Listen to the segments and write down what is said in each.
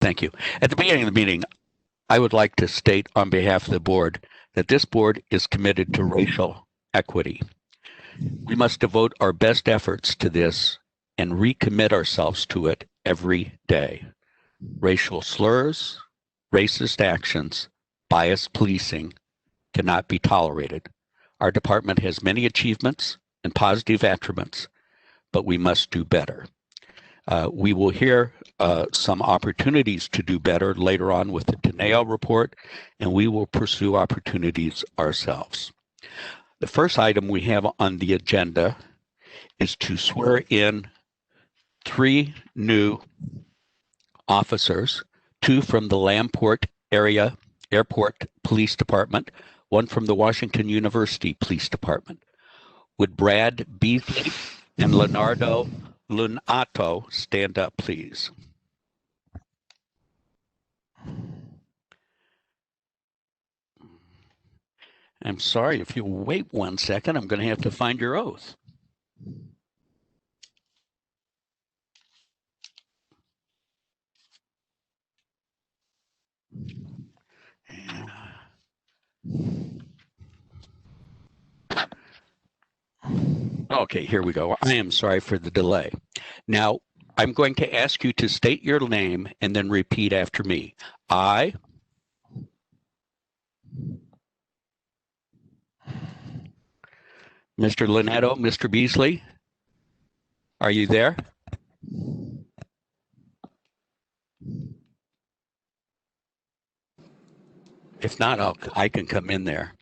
Thank you. At the beginning of the meeting, I would like to state on behalf of the board that this board is committed to racial equity. We must devote our best efforts to this and recommit ourselves to it every day. Racial slurs, racist actions, biased policing cannot be tolerated. Our department has many achievements and positive attributes, but we must do better. We will hear some opportunities to do better later on with the Teneo report, and we will pursue opportunities ourselves. The first item we have on the agenda is to swear in 3 new officers, 2 from the Landport area airport police department, 1 from the Washington University Police Department. Would Brad Beasley and Leonardo Lunato stand up, please? I'm sorry, if you wait 1 second, I'm going to have to find your oath. Okay, here we go. I am sorry for the delay. Now, I'm going to ask you to state your name and then repeat after me. I, Mr. Lunato, Mr. Beasley, are you there? If not, I can come in there.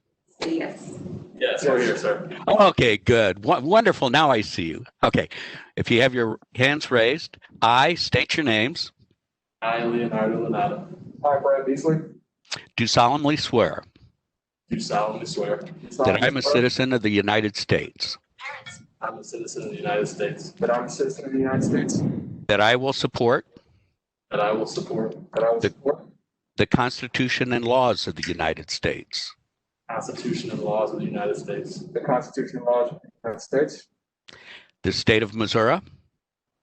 Yes. Yes, we're here, sir. Okay, good. Wonderful. Now I see you. Okay. If you have your hands raised, I state your names. I, Leonardo Lunato, I, Brad Beasley, Do solemnly swear do solemnly swear that I'm a citizen of the United States, I'm a citizen of the United States, that I'm a citizen of the United States, that I will support that I will support the Constitution and laws of the United States, the Constitution and laws of the United States, the Constitution and laws of the United States, the state of Missouri,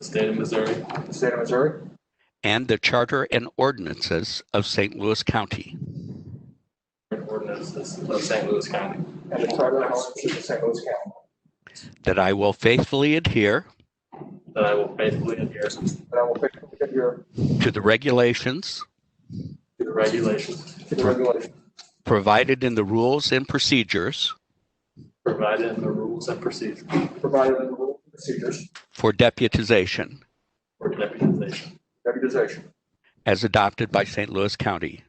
the state of Missouri, the state of Missouri, and the charter and ordinances of St. Louis County, and ordinances of St. Louis County, and the charter and ordinances of St. Louis County, that I will faithfully adhere that I will faithfully adhere that I will faithfully adhere to the regulations to the regulations provided in the rules and procedures provided in the rules and procedures provided in the rules and procedures for deputization for deputization as adopted by St. Louis County,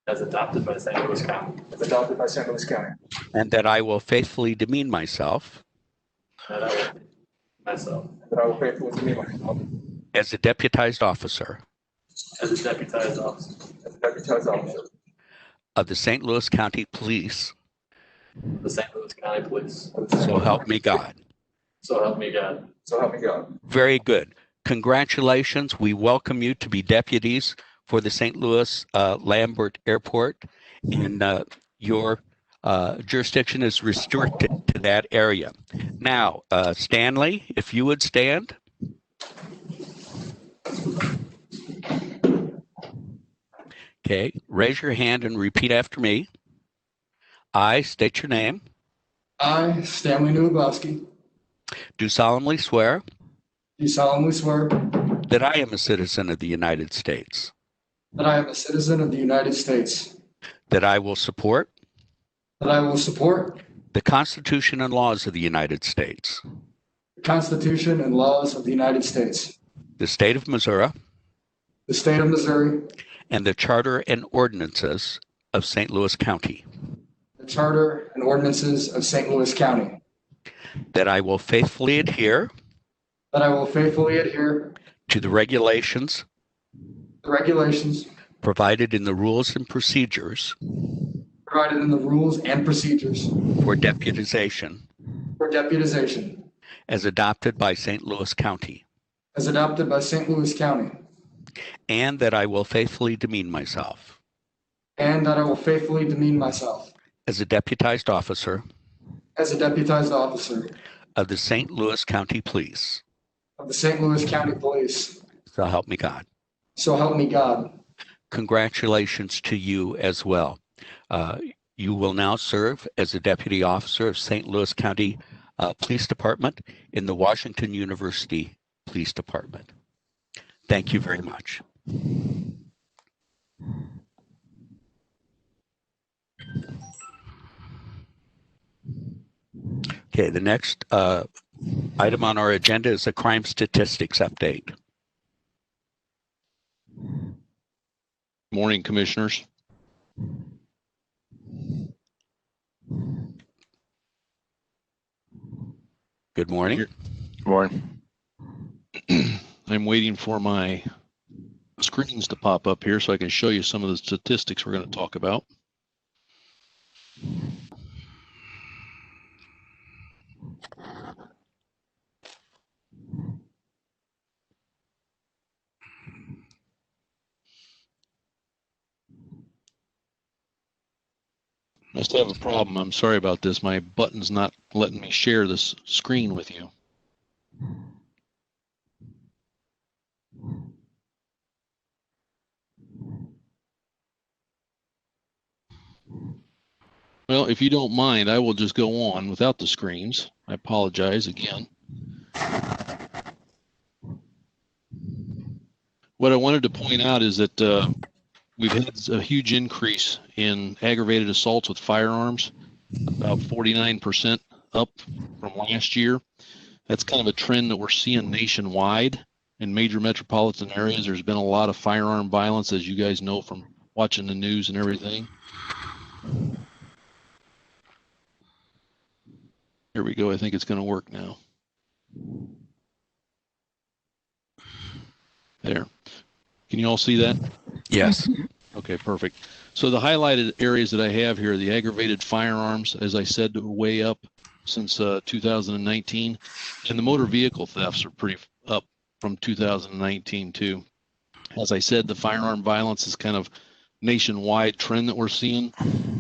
as adopted by St. Louis County, as adopted by St. Louis County, and that I will faithfully demean myself that I will myself that I will faithfully demean myself as a deputized officer as a deputized officer of the St. Louis County Police. of the St. Louis County Police. So help me God. So help me God. So help me God. Very good. Congratulations. We welcome you to be deputies for the St. Louis Landport Airport. And your jurisdiction is restricted to that area. Now, Stanley, if you would stand. Okay, raise your hand and repeat after me. I state your name. I, Stanley Newabowski, Do solemnly swear do solemnly swear that I am a citizen of the United States, that I am a citizen of the United States, that I will support that I will support the Constitution and laws of the United States, the Constitution and laws of the United States, the state of Missouri, the state of Missouri, and the charter and ordinances of St. Louis County, the charter and ordinances of St. Louis County, that I will faithfully adhere that I will faithfully adhere to the regulations to the regulations provided in the rules and procedures provided in the rules and procedures for deputization for deputization as adopted by St. Louis County, as adopted by St. Louis County, and that I will faithfully demean myself and that I will faithfully demean myself as a deputized officer as a deputized officer of the St. Louis County Police. of the St. Louis County Police. So help me God. So help me God. congratulations to you as well. You will now serve as a deputy officer of St. Louis County Police Department in the Washington University Police Department. Thank you very much. Okay, the next item on our agenda is a crime statistics update. Morning, Commissioners. Good morning. Good morning. I'm waiting for my screens to pop up here so I can show you some of the statistics we're going to talk about. Must have a problem. I'm sorry about this. My button's not letting me share this screen with you. Well, if you don't mind, I will just go on without the screens. I apologize again. What I wanted to point out is that we've had a huge increase in aggravated assaults with firearms, about 49% up from last year. That's kind of a trend that we're seeing nationwide in major metropolitan areas. There's been a lot of firearm violence, as you guys know from watching the news and everything. Here we go. I think it's going to work now. There. Can you all see that? Yes. Okay, perfect. So the highlighted areas that I have here, the aggravated firearms, as I said, way up since 2019, and the motor vehicle thefts are pretty up from 2019 too. As I said, the firearm violence is kind of nationwide trend that we're seeing.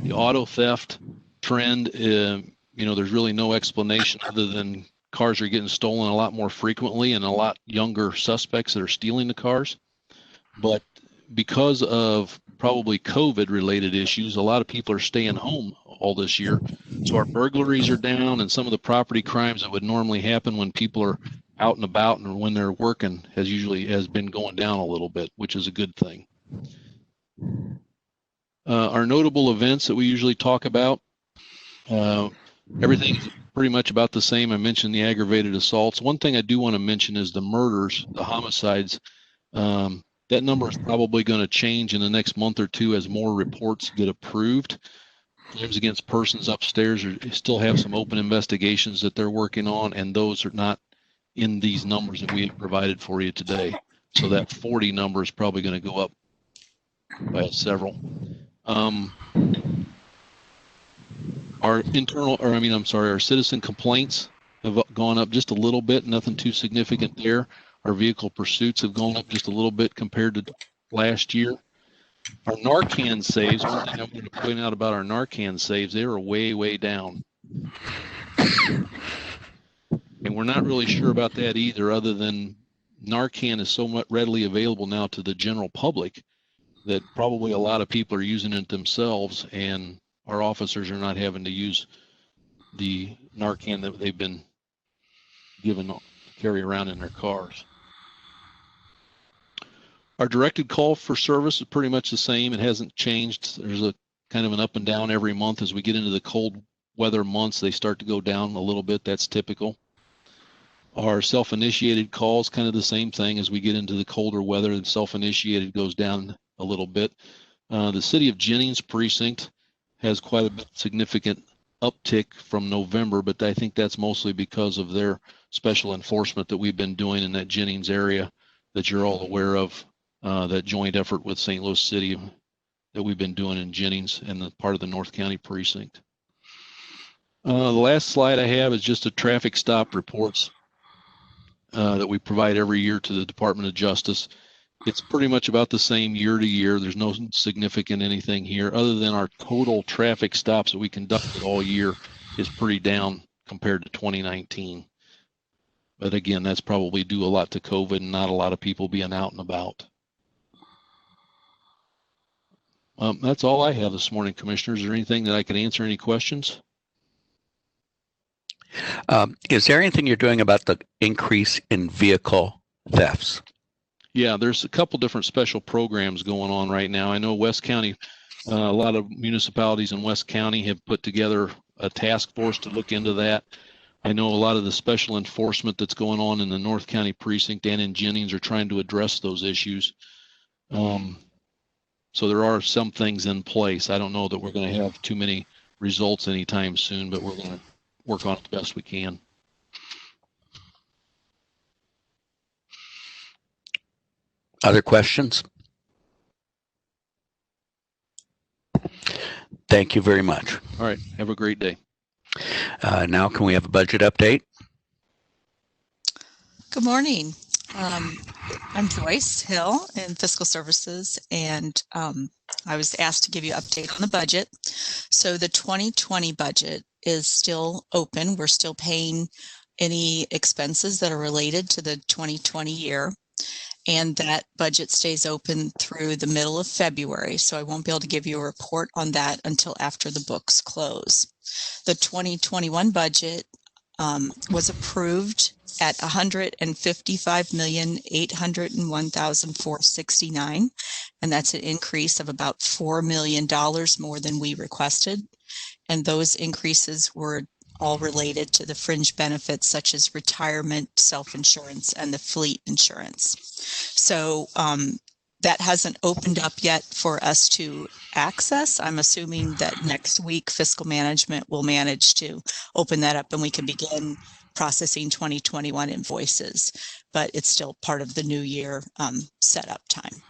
The auto theft trend, there's really no explanation other than cars are getting stolen a lot more frequently and a lot younger suspects that are stealing the cars. But because of probably COVID related issues, a lot of people are staying home all this year. So our burglaries are down, and some of the property crimes that would normally happen when people are out and about and when they're working has been going down a little bit, which is a good thing. Our notable events that we usually talk about, everything's pretty much about the same. I mentioned the aggravated assaults. One thing I do want to mention is the murders, the homicides. That number is probably going to change in the next month or two as more reports get approved. Crimes against persons upstairs still have some open investigations that they're working on, and those are not in these numbers that we have provided for you today. So that 40 number is probably going to go up by several. Our citizen complaints have gone up just a little bit, nothing too significant there. Our vehicle pursuits have gone up just a little bit compared to last year. Our Narcan saves, one thing I want to point out about our Narcan saves, they were way, way down. And we're not really sure about that either, other than Narcan is so much readily available now to the general public that probably a lot of people are using it themselves, and our officers are not having to use the Narcan that they've been given to carry around in their cars. Our directed call for service is pretty much the same. It hasn't changed. There's a kind of an up and down every month. As we get into the cold weather months, they start to go down a little bit. That's typical. Our self-initiated calls, kind of the same thing. As we get into the colder weather, the self-initiated goes down a little bit. The city of Jennings precinct has quite a bit significant uptick from November, but I think that's mostly because of their special enforcement that we've been doing in that Jennings area that you're all aware of. That joint effort with St. Louis City that we've been doing in Jennings and the part of the North County precinct. The last slide I have is just a traffic stop reports that we provide every year to the Department of Justice. It's pretty much about the same year to year. There's no significant anything here other than our total traffic stops that we conducted all year is pretty down compared to 2019. But again, that's probably due a lot to COVID and not a lot of people being out and about. That's all I have this morning, Commissioners. Is there anything that I can answer? Any questions? Is there anything you're doing about the increase in vehicle thefts? Yeah, there's a couple different special programs going on right now. I know West County, a lot of municipalities in West County have put together a task force to look into that. I know a lot of the special enforcement that's going on in the North County precinct and in Jennings are trying to address those issues. So there are some things in place. I don't know that we're going to have too many results anytime soon, but we're going to work on it the best we can. Other questions? Thank you very much. All right. Have a great day. Now can we have a budget update? Good morning. I'm Joyce Hill in Fiscal Services, and I was asked to give you an update on the budget. So the 2020 budget is still open. We're still paying any expenses that are related to the 2020 year, and that budget stays open through the middle of February. So I won't be able to give you a report on that until after the books close. The 2021 budget was approved at $155,801,469, and that's an increase of about $4 million more than we requested. And those increases were all related to the fringe benefits such as retirement, self-insurance, and the fleet insurance. So that hasn't opened up yet for us to access. I'm assuming that next week fiscal management will manage to open that up and we can begin processing 2021 invoices, but it's still part of the new year setup time.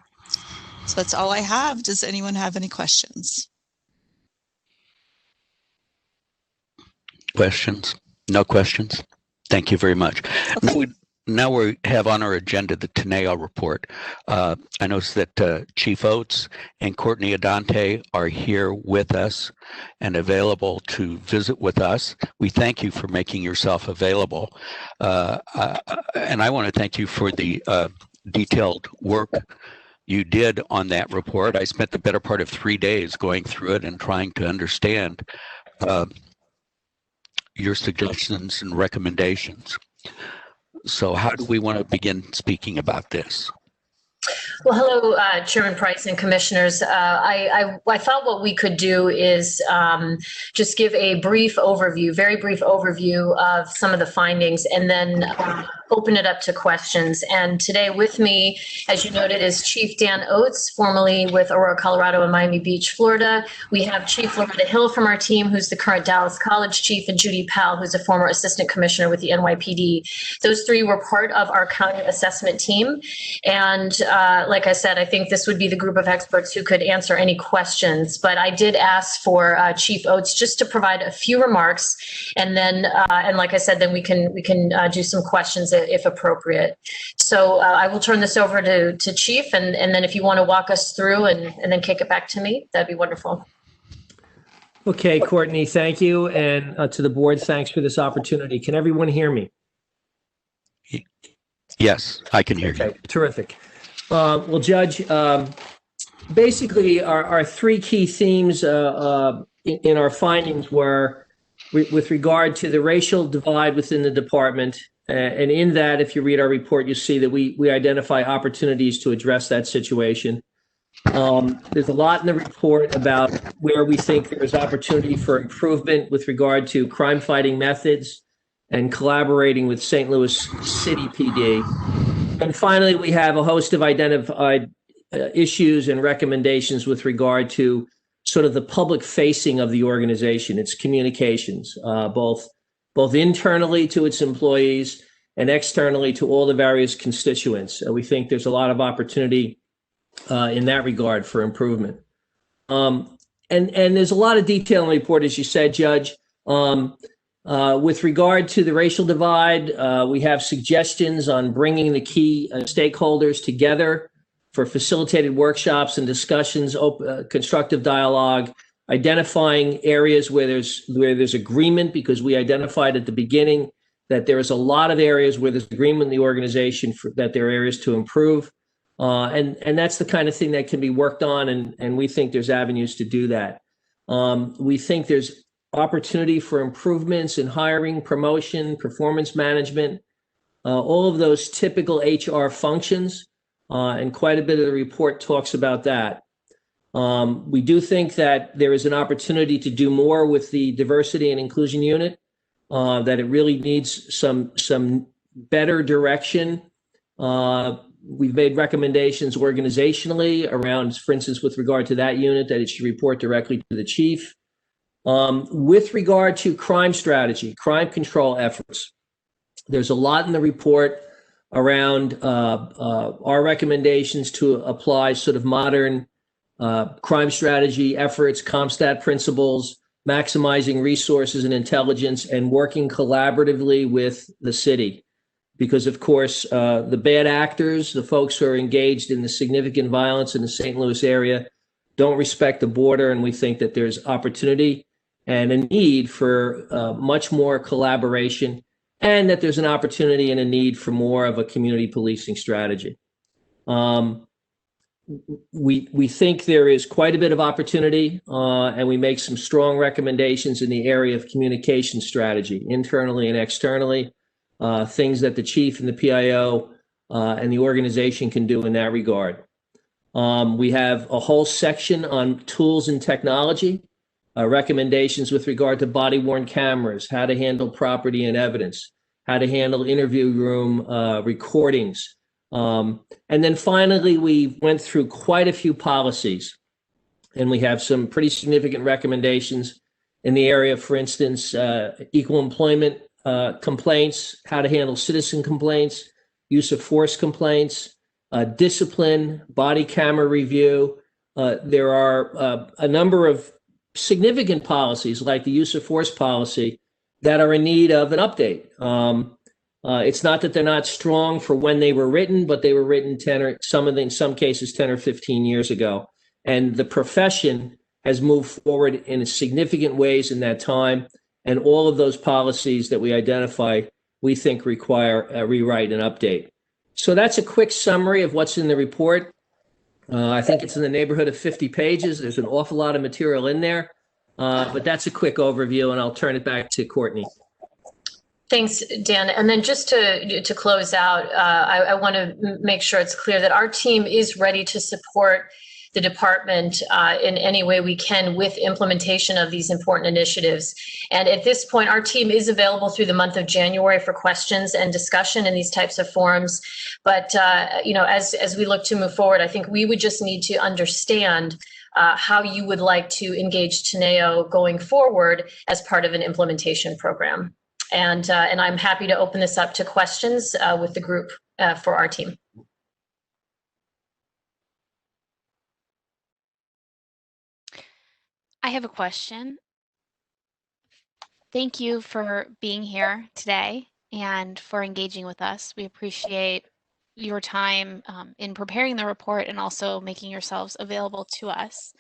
So that's all I have. Does anyone have any questions? Questions? No questions? Thank you very much. Okay. Now we have on our agenda the Teneo report. I notice that Chief Oates and Courtney Adante are here with us and available to visit with us. We thank you for making yourself available. And I want to thank you for the detailed work you did on that report. I spent the better part of 3 days going through it and trying to understand your suggestions and recommendations. So how do we want to begin speaking about this? Well, hello, Chairman Price and Commissioners. I thought what we could do is just give a brief overview, very brief overview of some of the findings, and then open it up to questions. And today with me, as you noted, is Chief Dan Oates, formerly with Aurora, Colorado and Miami Beach, Florida. We have Chief Loretta Hill from our team, who's the current Dallas College Chief, and Judy Powell, who's a former Assistant Commissioner with the NYPD. Those three were part of our county assessment team. And like I said, I think this would be the group of experts who could answer any questions. But I did ask for Chief Oates just to provide a few remarks, and then, and like I said, then we can do some questions if appropriate. So I will turn this over to Chief, and then if you want to walk us through and then kick it back to me, that'd be wonderful. Okay, Courtney, thank you. And to the board, thanks for this opportunity. Can everyone hear me? Yes, I can hear you. Terrific. Well, Judge, basically our three key themes in our findings were with regard to the racial divide within the department. And in that, if you read our report, you see that we identify opportunities to address that situation. There's a lot in the report about where we think there is opportunity for improvement with regard to crime fighting methods and collaborating with St. Louis City PD. And finally, we have a host of identified issues and recommendations with regard to sort of the public facing of the organization, its communications, both internally to its employees and externally to all the various constituents. We think there's a lot of opportunity in that regard for improvement. And there's a lot of detail in the report, as you said, Judge. With regard to the racial divide, we have suggestions on bringing the key stakeholders together for facilitated workshops and discussions, constructive dialogue, identifying areas where there's agreement, because we identified at the beginning that there is a lot of areas where there's agreement in the organization that there are areas to improve. And that's the kind of thing that can be worked on, and we think there's avenues to do that. We think there's opportunity for improvements in hiring, promotion, performance management, all of those typical HR functions, and quite a bit of the report talks about that. We do think that there is an opportunity to do more with the diversity and inclusion unit, that it really needs some better direction. We've made recommendations organizationally around, for instance, with regard to that unit, that it should report directly to the chief. With regard to crime strategy, crime control efforts, there's a lot in the report around our recommendations to apply sort of modern crime strategy efforts, CompStat principles, maximizing resources and intelligence, and working collaboratively with the city. Because, of course, the bad actors, the folks who are engaged in the significant violence in the St. Louis area, don't respect the border, and we think that there's opportunity and a need for much more collaboration, and that there's an opportunity and a need for more of a community policing strategy. We think there is quite a bit of opportunity, and we make some strong recommendations in the area of communication strategy, internally and externally, things that the chief and the PIO and the organization can do in that regard. We have a whole section on tools and technology, recommendations with regard to body-worn cameras, how to handle property and evidence, how to handle interview room recordings. And then finally, we went through quite a few policies, and we have some pretty significant recommendations in the area, for instance, equal employment complaints, how to handle citizen complaints, use of force complaints, discipline, body camera review. There are a number of significant policies, like the use of force policy, that are in need of an update. It's not that they're not strong for when they were written, but they were written in some cases 10 or 15 years ago. And the profession has moved forward in significant ways in that time. And all of those policies that we identify, we think require a rewrite and update. So that's a quick summary of what's in the report. I think it's in the neighborhood of 50 pages. There's an awful lot of material in there, but that's a quick overview, and I'll turn it back to Courtney. Thanks, Dan. And then just to close out, I want to make sure it's clear that our team is ready to support the department in any way we can with implementation of these important initiatives. And at this point, our team is available through the month of January for questions and discussion in these types of forums. But as we look to move forward, I think we would just need to understand how you would like to engage Teneo going forward as part of an implementation program. And I'm happy to open this up to questions with the group for our team. I have a question. Thank you for being here today and for engaging with us. We appreciate your time in preparing the report and also making yourselves available to us.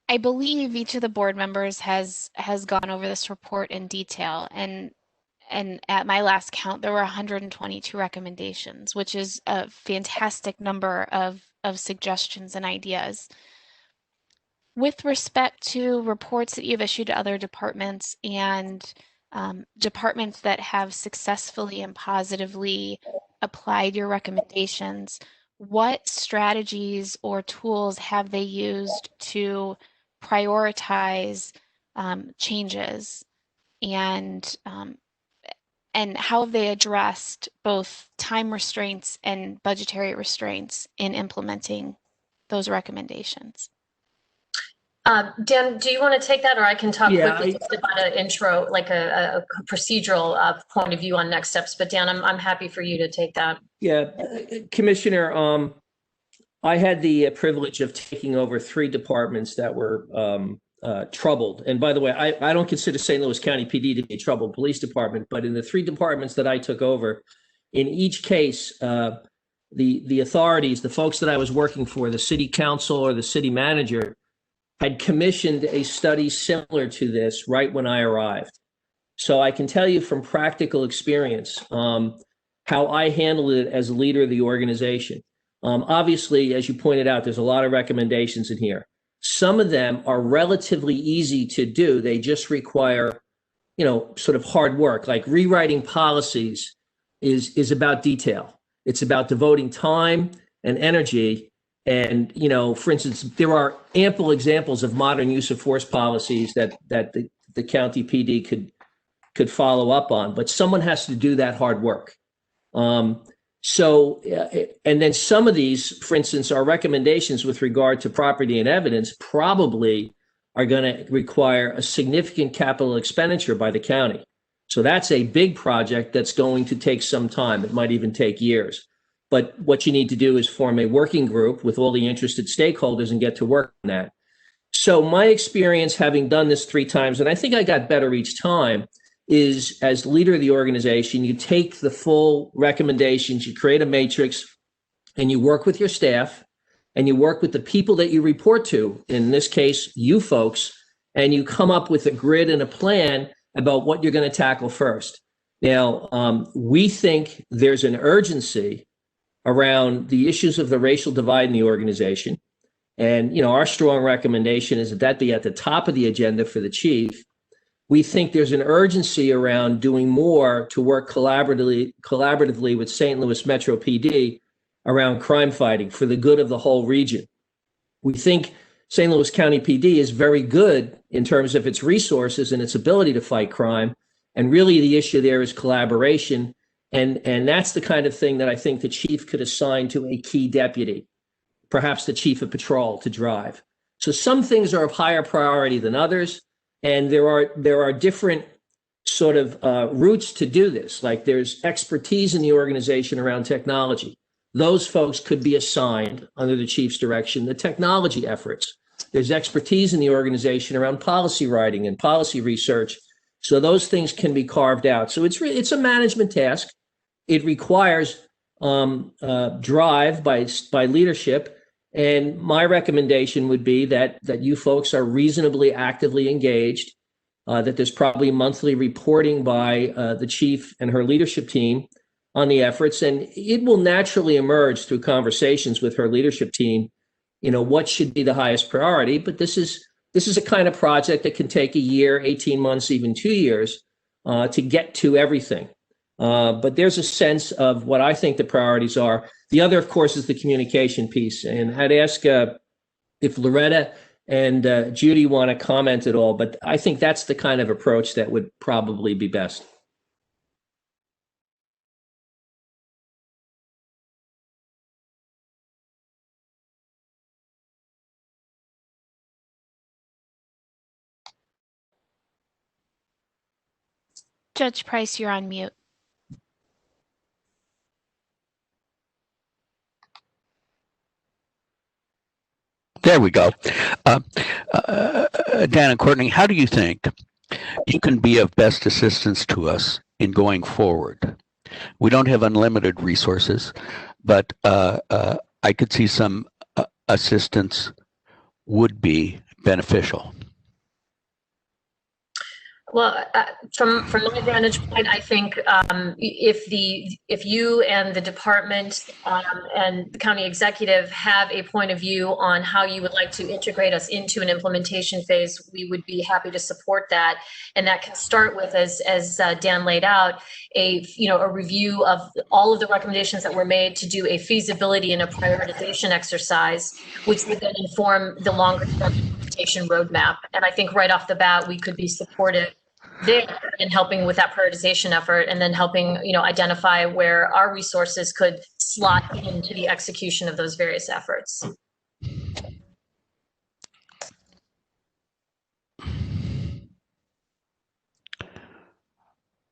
I believe each of the board members has gone over this report in detail, and at my last count, there were 122 recommendations, which is a fantastic number of suggestions and ideas. With respect to reports that you've issued to other departments and departments that have successfully and positively applied your recommendations, what strategies or tools have they used to prioritize changes, and how have they addressed both time restraints and budgetary restraints in implementing those recommendations? Dan, do you want to take that, or I can talk quickly just about an intro, like a procedural point of view on next steps? But Dan, I'm happy for you to take that. Yeah, Commissioner, I had the privilege of taking over 3 departments that were troubled. And by the way, I don't consider St. Louis County PD to be a troubled police department, but in the 3 departments that I took over, in each case, the authorities, the folks that I was working for, the city council or the city manager, had commissioned a study similar to this right when I arrived. So I can tell you from practical experience how I handled it as a leader of the organization. Obviously, as you pointed out, there's a lot of recommendations in here. Some of them are relatively easy to do. They just require, sort of hard work, like rewriting policies is about detail. It's about devoting time and energy. And, for instance, there are ample examples of modern use of force policies that the county PD could follow up on, but someone has to do that hard work. And then some of these, for instance, our recommendations with regard to property and evidence probably are going to require a significant capital expenditure by the county. So that's a big project that's going to take some time. It might even take years. But what you need to do is form a working group with all the interested stakeholders and get to work on that. So my experience, having done this 3 times, and I think I got better each time, is as leader of the organization, you take the full recommendations, you create a matrix, and you work with your staff, and you work with the people that you report to, in this case, you folks, and you come up with a grid and a plan about what you're going to tackle first. Now, we think there's an urgency around the issues of the racial divide in the organization. And, our strong recommendation is that be at the top of the agenda for the chief. We think there's an urgency around doing more to work collaboratively with St. Louis Metro PD around crime fighting for the good of the whole region. We think St. Louis County PD is very good in terms of its resources and its ability to fight crime. And really the issue there is collaboration. And that's the kind of thing that I think the chief could assign to a key deputy, perhaps the chief of patrol, to drive. So some things are of higher priority than others. And there are different sort of routes to do this. Like there's expertise in the organization around technology. Those folks could be assigned under the chief's direction, the technology efforts. There's expertise in the organization around policy writing and policy research. So those things can be carved out. So it's a management task. It requires drive by leadership. And my recommendation would be that you folks are reasonably actively engaged, that there's probably monthly reporting by the chief and her leadership team on the efforts. And it will naturally emerge through conversations with her leadership team, what should be the highest priority. But this is a kind of project that can take a year, 18 months, even 2 years to get to everything. But there's a sense of what I think the priorities are. The other, of course, is the communication piece. And I'd ask if Loretta and Judy want to comment at all, but I think that's the kind of approach that would probably be best. Judge Price, you're on mute. There we go. Dan and Courtney, how do you think you can be of best assistance to us in going forward? We don't have unlimited resources, but I could see some assistance would be beneficial. Well, from my vantage point, I think if you and the department and the county executive have a point of view on how you would like to integrate us into an implementation phase, we would be happy to support that. And that can start with, as Dan laid out, a review of all of the recommendations that were made to do a feasibility and a prioritization exercise, which would then inform the longer term implementation roadmap. And I think right off the bat, we could be supportive there in helping with that prioritization effort, and then helping identify where our resources could slot into the execution of those various efforts.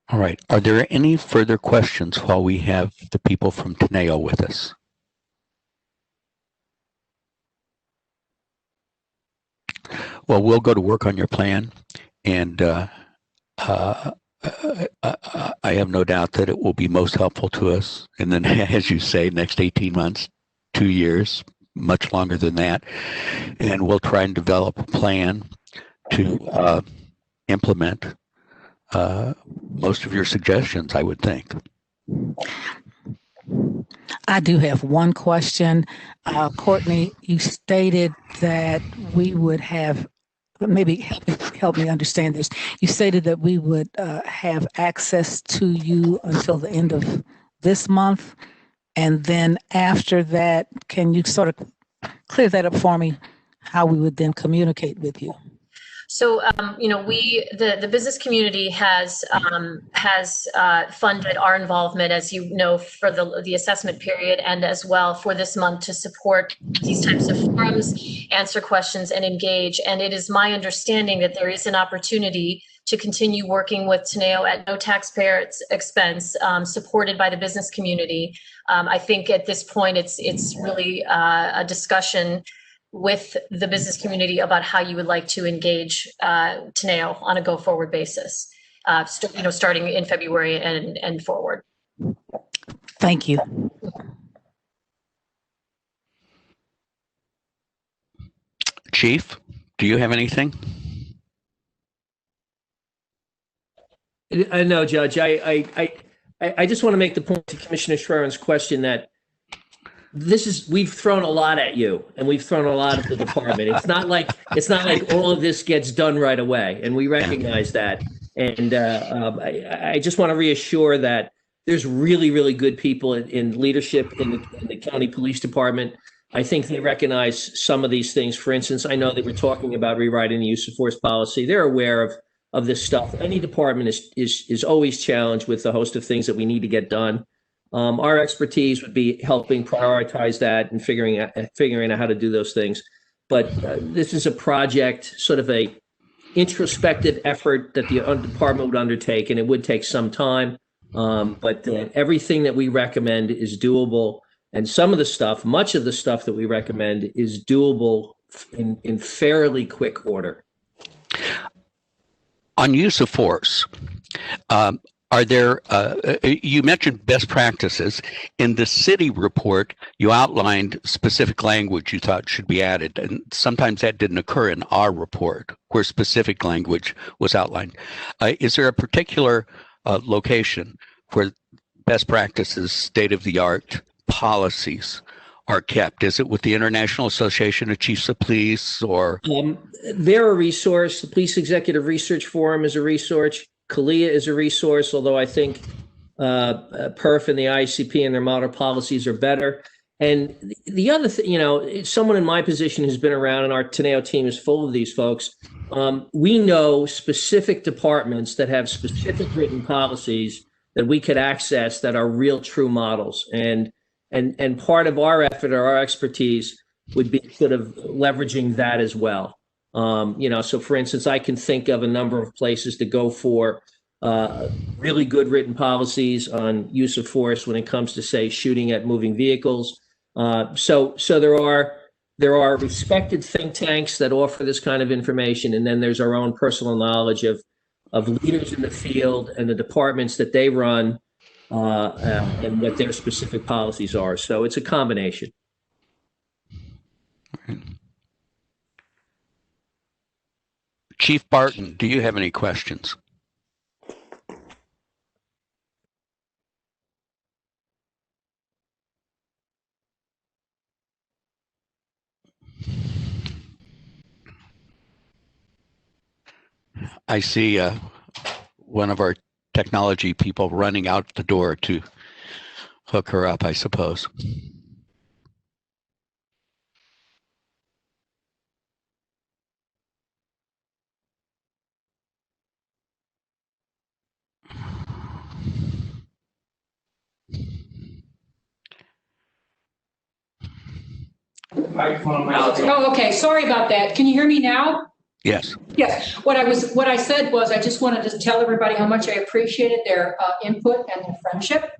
All right. Are there any further questions while we have the people from Teneo with us? Well, we'll go to work on your plan, and I have no doubt that it will be most helpful to us. And then, as you say, next 18 months, 2 years, much longer than that. And we'll try and develop a plan to implement most of your suggestions, I would think. I do have one question. Courtney, you stated that we would have, maybe help me understand this. You stated that we would have access to you until the end of this month. And then after that, can you sort of clear that up for me, how we would then communicate with you? So, the business community has funded our involvement, as you know, for the assessment period, and as well for this month to support these types of forums, answer questions, and engage. And it is my understanding that there is an opportunity to continue working with Teneo at no taxpayer expense, supported by the business community. I think at this point, it's really a discussion with the business community about how you would like to engage Teneo on a go-forward basis, starting in February and forward. Thank you. Chief, do you have anything? No, Judge. I just want to make the point to Commissioner Schweren's question that we've thrown a lot at you, and we've thrown a lot at the department. It's not like all of this gets done right away, and we recognize that. And I just want to reassure that there's really, really good people in leadership in the county police department. I think they recognize some of these things. For instance, I know they were talking about rewriting the use of force policy. They're aware of this stuff. Any department is always challenged with a host of things that we need to get done. Our expertise would be helping prioritize that and figuring out how to do those things. But this is a project, sort of a introspective effort that the department would undertake, and it would take some time. But everything that we recommend is doable. And much of the stuff that we recommend is doable in fairly quick order. On use of force, are there, you mentioned best practices. In the city report, you outlined specific language you thought should be added, and sometimes that didn't occur in our report where specific language was outlined. Is there a particular location where best practices, state-of-the-art policies are kept? Is it with the International Association of Chiefs of Police, or? They're a resource. The Police Executive Research Forum is a resource. CALEA is a resource, although I think PERF and the ICP and their model policies are better. And the other thing, someone in my position who's been around, and our Teneo team is full of these folks. We know specific departments that have specific written policies that we could access that are real, true models. And part of our effort or our expertise would be sort of leveraging that as well. So for instance, I can think of a number of places to go for really good written policies on use of force when it comes to, say, shooting at moving vehicles. So there are respected think tanks that offer this kind of information, and then there's our own personal knowledge of leaders in the field and the departments that they run, and what their specific policies are. So it's a combination. Chief Barton, do you have any questions? I see one of our technology people running out the door to hook her up, I suppose. Oh, okay. Sorry about that. Can you hear me now? Yes. Yes. What I said was I just wanted to tell everybody how much I appreciated their input and their friendship,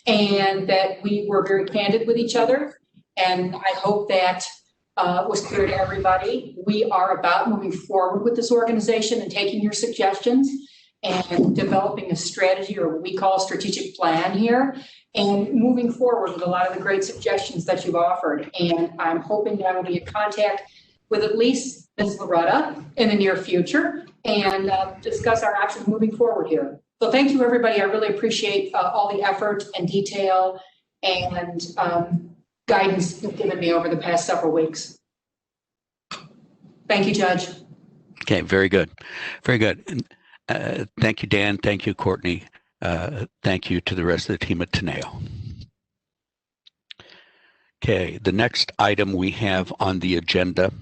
and that we were very candid with each other. And I hope that was clear to everybody. We are about moving forward with this organization and taking your suggestions and developing a strategy, or what we call a strategic plan here, and moving forward with a lot of the great suggestions that you've offered. And I'm hoping that I will be in contact with at least Ms. Loretta in the near future and discuss our options moving forward here. So thank you, everybody. I really appreciate all the effort and detail and guidance you've given me over the past several weeks. Thank you, Judge. Okay, very good. Very good. Thank you, Dan. Thank you, Courtney. Thank you to the rest of the team at Teneo. Okay, the next item we have on the agenda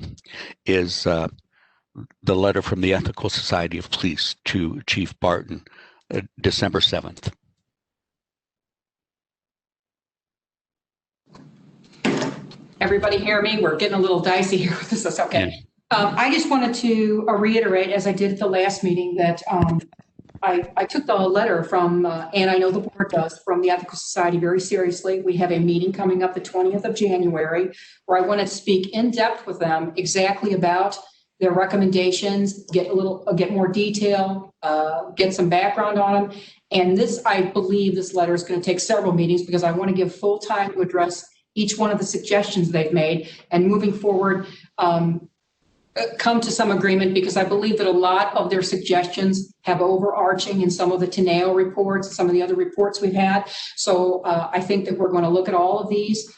is the letter from the Ethical Society of Police to Chief Barton, December 7th. Everybody hear me? We're getting a little dicey here with this. That's okay. Yeah. I just wanted to reiterate, as I did at the last meeting, that I took the letter from, and I know the board does, from the Ethical Society very seriously. We have a meeting coming up the 20th of January where I want to speak in depth with them exactly about their recommendations, get more detail, get some background on them. And this, I believe this letter is going to take several meetings because I want to give full time to address each one of the suggestions they've made, and moving forward, come to some agreement, because I believe that a lot of their suggestions have overarching in some of the Teneo reports, some of the other reports we've had. So I think that we're going to look at all of these,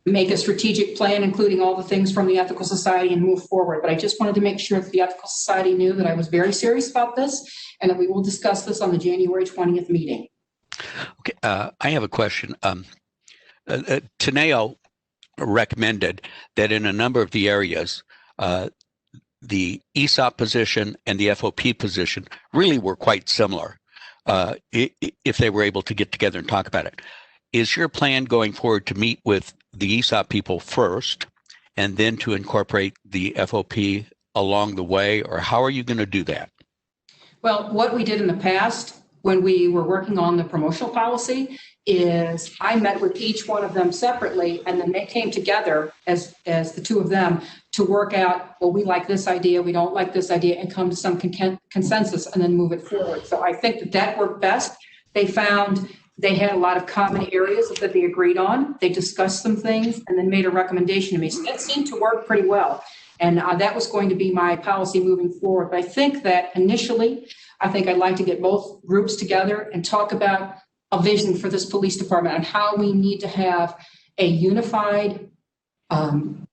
make a strategic plan, including all the things from the Ethical Society, and move forward. But I just wanted to make sure that the Ethical Society knew that I was very serious about this, and that we will discuss this on the January 20th meeting. Okay, I have a question. Teneo recommended that in a number of the areas, the ESOP position and the FOP position really were quite similar if they were able to get together and talk about it. Is your plan going forward to meet with the ESOP people first and then to incorporate the FOP along the way, or how are you going to do that? Well, what we did in the past when we were working on the promotional policy is I met with each one of them separately, and then they came together as the two of them to work out, well, we like this idea, we don't like this idea, and come to some consensus and then move it forward. So I think that worked best. They found they had a lot of common areas that they agreed on. They discussed some things and then made a recommendation to me. So that seemed to work pretty well. And that was going to be my policy moving forward. But I think that initially, I think I'd like to get both groups together and talk about a vision for this police department and how we need to have a unified,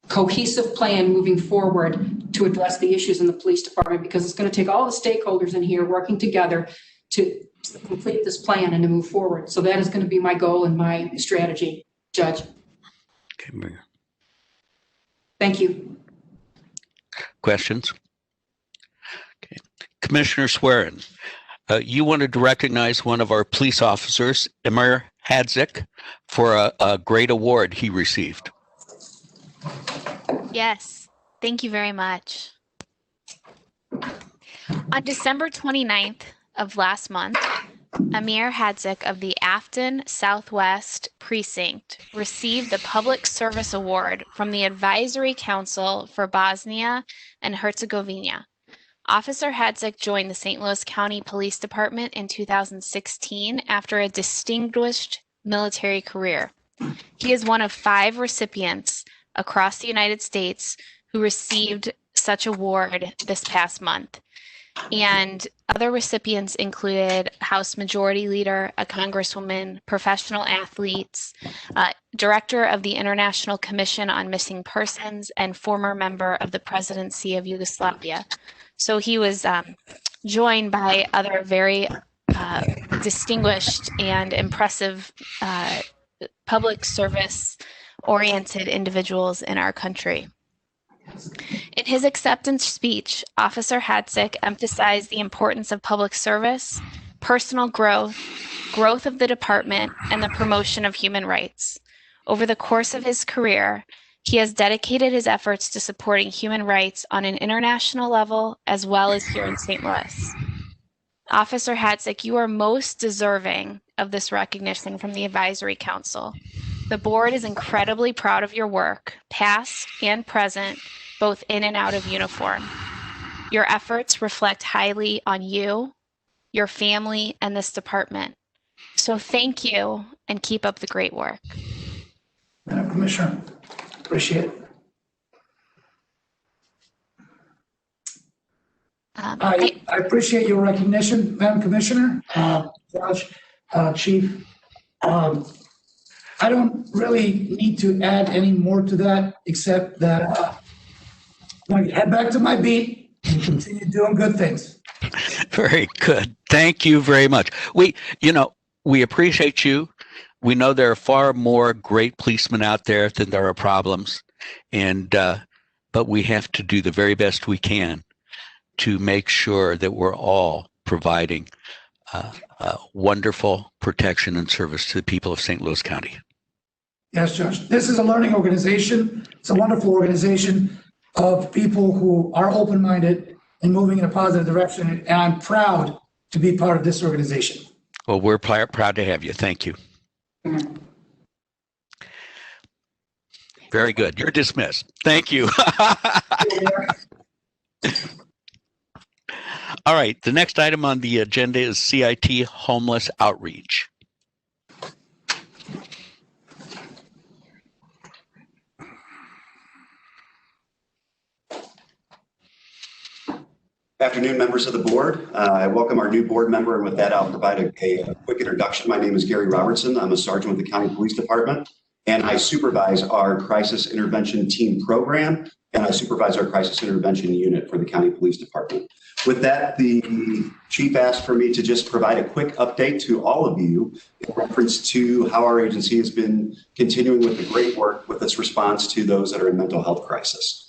cohesive plan moving forward to address the issues in the police department, because it's going to take all the stakeholders in here working together to complete this plan and to move forward. So that is going to be my goal and my strategy, Judge. Okay, Mayor. Thank you. Questions? Okay. Commissioner Swearin, you wanted to recognize one of our police officers, Emir Hadzik, for a great award he received. Yes, thank you very much. On December 29th of last month, Emir Hadzik of the Afton Southwest Precinct received the Public Service Award from the Advisory Council for Bosnia and Herzegovina. Officer Hadzik joined the St. Louis County Police Department in 2016 after a distinguished military career. He is one of 5 recipients across the United States who received such award this past month. And other recipients included House Majority Leader, a Congresswoman, professional athletes, Director of the International Commission on Missing Persons, and former member of the Presidency of Yugoslavia. So he was joined by other very distinguished and impressive public service-oriented individuals in our country. In his acceptance speech, Officer Hadzik emphasized the importance of public service, personal growth, growth of the department, and the promotion of human rights. Over the course of his career, he has dedicated his efforts to supporting human rights on an international level as well as here in St. Louis. Officer Hadzik, you are most deserving of this recognition from the Advisory Council. The board is incredibly proud of your work, past and present, both in and out of uniform. Your efforts reflect highly on you, your family, and this department. So thank you, and keep up the great work. Madam Commissioner, appreciate it. I appreciate your recognition, Madam Commissioner, Judge, Chief. I don't really need to add any more to that, except that I'm going to head back to my beat and continue doing good things. Very good. Thank you very much. We appreciate you. We know there are far more great policemen out there than there are problems, but we have to do the very best we can to make sure that we're all providing wonderful protection and service to the people of St. Louis County. Yes, Judge. This is a learning organization. It's a wonderful organization of people who are open-minded and moving in a positive direction, and I'm proud to be part of this organization. Well, we're proud to have you. Thank you. Very good. You're dismissed. Thank you. All right. The next item on the agenda is CIT Homeless Outreach. Afternoon, members of the board. I welcome our new board member, and with that, I'll provide a quick introduction. My name is Gary Robertson. I'm a sergeant with the County Police Department, and I supervise our crisis intervention team program, and I supervise our crisis intervention unit for the County Police Department. With that, the chief asked for me to just provide a quick update to all of you in reference to how our agency has been continuing with the great work with its response to those that are in mental health crisis.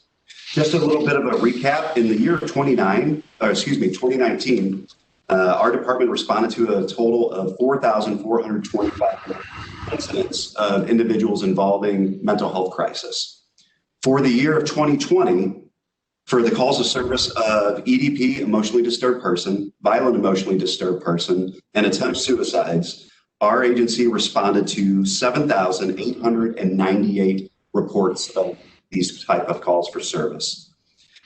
Just a little bit of a recap. In the year of 2019, our department responded to a total of 4,425 incidents of individuals involving mental health crisis. For the year of 2020, for the calls of service of EDP, emotionally disturbed person, violent emotionally disturbed person, and attempt suicides, our agency responded to 7,898 reports of these type of calls for service.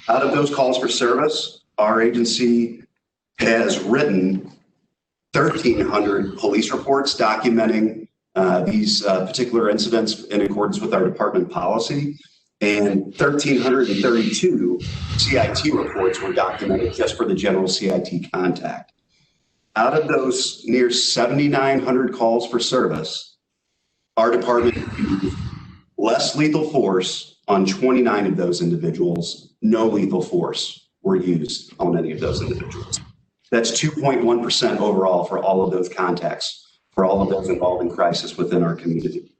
Out of those calls for service, our agency has written 1,300 police reports documenting these particular incidents in accordance with our department policy, and 1,332 CIT reports were documented just for the general CIT contact. Out of those near 7,900 calls for service, our department used less lethal force on 29 of those individuals. No lethal force were used on any of those individuals. That's 2.1% overall for all of those contacts, for all of those involved in crisis within our community.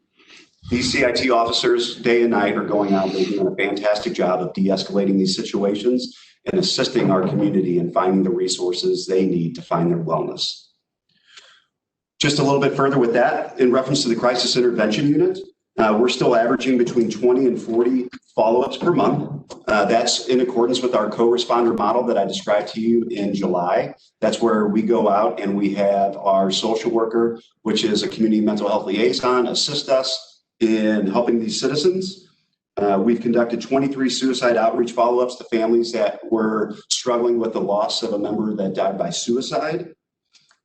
These CIT officers, day and night, are going out and doing a fantastic job of de-escalating these situations and assisting our community in finding the resources they need to find their wellness. Just a little bit further with that, in reference to the crisis intervention unit, we're still averaging between 20 and 40 follow-ups per month. That's in accordance with our co-responder model that I described to you in July. That's where we go out and we have our social worker, which is a community mental health liaison, assist us in helping these citizens. We've conducted 23 suicide outreach follow-ups to families that were struggling with the loss of a member that died by suicide.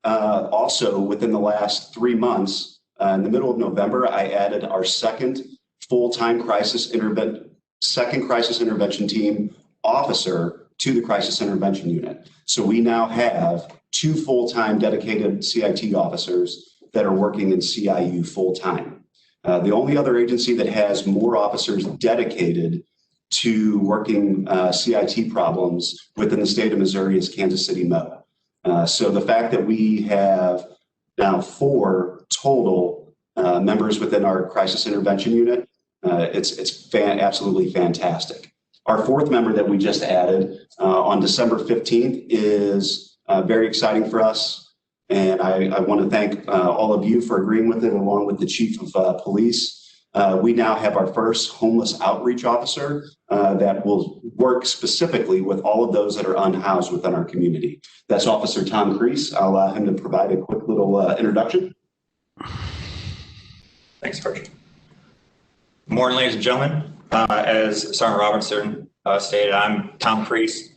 Also, within the last 3 months, in the middle of November, I added our second full-time crisis intervention team officer to the crisis intervention unit. So we now have 2 full-time dedicated CIT officers that are working in CIU full-time. The only other agency that has more officers dedicated to working CIT problems within the state of Missouri is Kansas City Mo. So the fact that we have now 4 total members within our crisis intervention unit, it's absolutely fantastic. Our 4th member that we just added on December 15th is very exciting for us. And I want to thank all of you for agreeing with it, along with the chief of police. We now have our first homeless outreach officer that will work specifically with all of those that are unhoused within our community. That's Officer Tom Crease. I'll allow him to provide a quick little introduction. Thanks, George. Good morning, ladies and gentlemen. As Sergeant Robertson stated, I'm Tom Crease,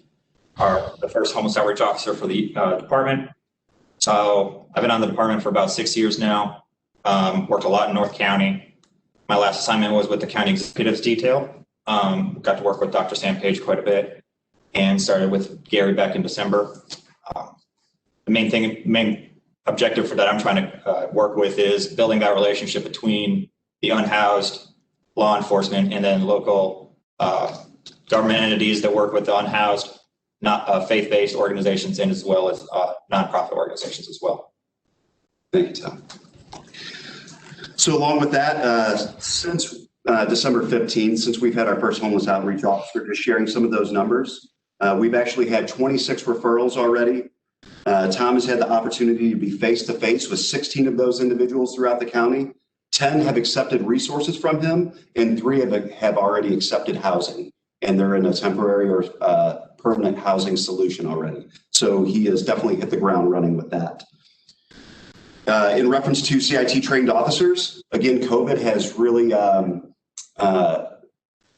the first homeless outreach officer for the department. So I've been on the department for about 6 years now. Worked a lot in North County. My last assignment was with the county executives detail. Got to work with Dr. Sam Page quite a bit, and started with Gary back in December. The main objective for that I'm trying to work with is building that relationship between the unhoused, law enforcement, and then local government entities that work with the unhoused, not faith-based organizations, and as well as nonprofit organizations as well. Thank you, Tom. So along with that, since December 15th, since we've had our first homeless outreach officer, just sharing some of those numbers, we've actually had 26 referrals already. Tom has had the opportunity to be face-to-face with 16 of those individuals throughout the county. 10 have accepted resources from him, and 3 have already accepted housing, and they're in a temporary or permanent housing solution already. So he has definitely hit the ground running with that. In reference to CIT trained officers, again, COVID has really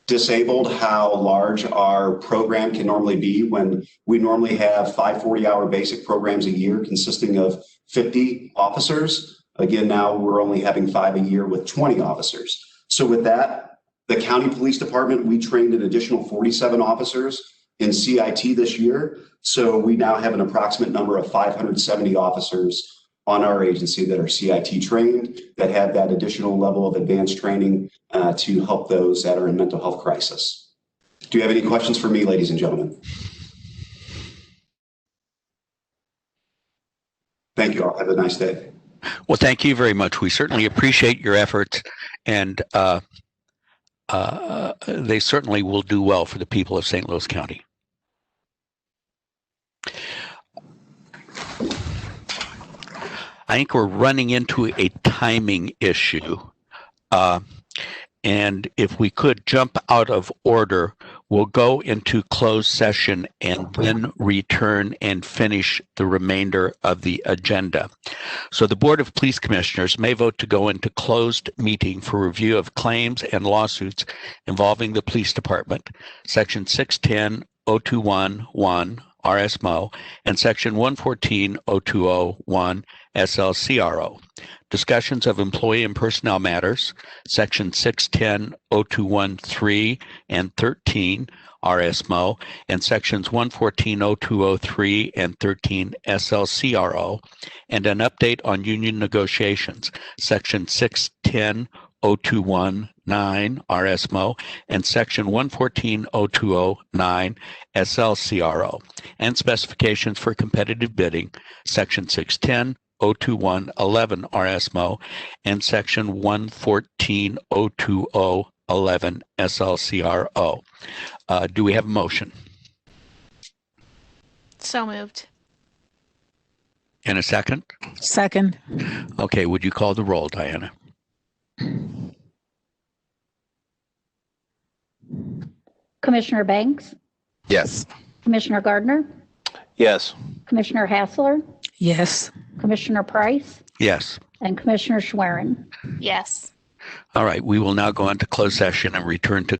disabled how large our program can normally be when we normally have 5 40-hour basic programs a year consisting of 50 officers. Again, now we're only having 5 a year with 20 officers. So with that, the county police department, we trained an additional 47 officers in CIT this year. So we now have an approximate number of 570 officers on our agency that are CIT trained, that have that additional level of advanced training to help those that are in mental health crisis. Do you have any questions for me, ladies and gentlemen? Thank you all. Have a nice day. Well, thank you very much. We certainly appreciate your efforts, and they certainly will do well for the people of St. Louis County. I think we're running into a timing issue. And if we could jump out of order, we'll go into closed session and then return and finish the remainder of the agenda. So the Board of Police Commissioners may vote to go into closed meeting for review of claims and lawsuits involving the police department, Section 610-0211 RSMO, and Section 114-0201 SLCRO. Discussions of employee and personnel matters, Section 610-0213 and 13 RSMO, and Sections 114-0203 and 13 SLCRO, and an update on union negotiations, Section 610-0219 RSMO, and Section 114-0209 SLCRO, and specifications for competitive bidding, Section 610-0211 RSMO, and Section 114-02011 SLCRO. Do we have a motion? So moved. And a second? Second. Okay, would you call the roll, Diana? Commissioner Banks? Yes. Commissioner Gardner? Yes. Commissioner Hassler? Yes. Commissioner Price? Yes. And Commissioner Schwerin? Yes. All right, we will now go into closed session and return to